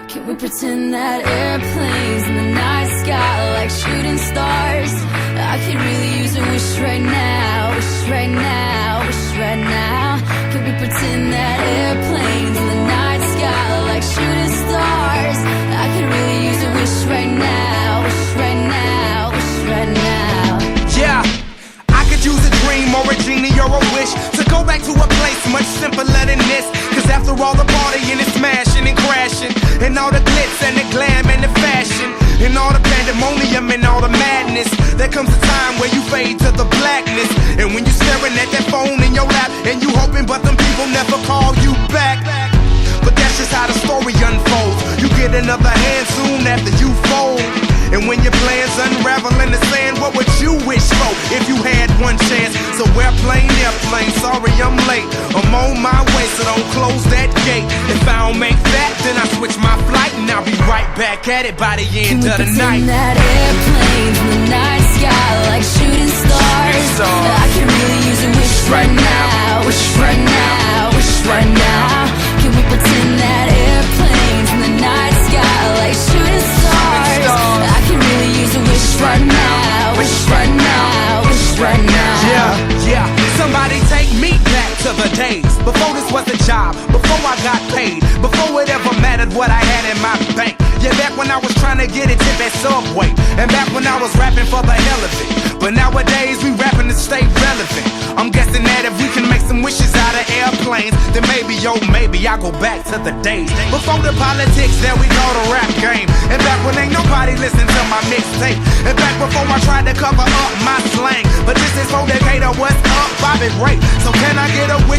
Can we pretend that airplanes in the night sky are like shooting stars? I could really use a wish right now, wish right now, wish right now. Can we pretend that airplanes in the night sky are like shooting stars? I could really use a wish right now, wish right now, wish right now. Yeah, I could use a dream or a genie or a wish to go back to a place much simpler than this. Cause after all the partying and smashing and crashing, and all the glitz and the glam and the fashion, and all the pandemonium and all the madness, there comes a time where you fade to the blackness. And when you're staring at that phone in your lap, and you hoping but them people never call you back. But that's just how the story unfolds. You get another hand soon after you fold. And when your plans unravel in the sand, what would you wish for if you had one chance? So airplane, sorry I'm late. I'm on my way, so don't close that gate. If I don't make that, then I switch my flight, and I'll be right back at it by the end of the night. Can we pretend that airplanes in the night sky like shooting stars? I can really use a wish right now, wish right now, wish right now. Can we pretend that airplanes in the night sky like shooting stars? I can really use a wish right now, wish right now, wish right now. Yeah, somebody take me back to the days before this was a job, before I got paid, before it ever mattered what I had in my bank. Yeah, back when I was trying to get a tip at Subway, and back when I was rapping for the hell of it. But nowadays we rapping to stay relevant. I'm guessing that if we can make some wishes out of airplanes, then maybe, oh maybe I'll go back to the days before the politics, there we go, the rap game. And back when ain't nobody listen to my mixtape, and back before I tried to cover up my slang. But this is for Decatur, what's up, Bobby Ray? So can I get a wish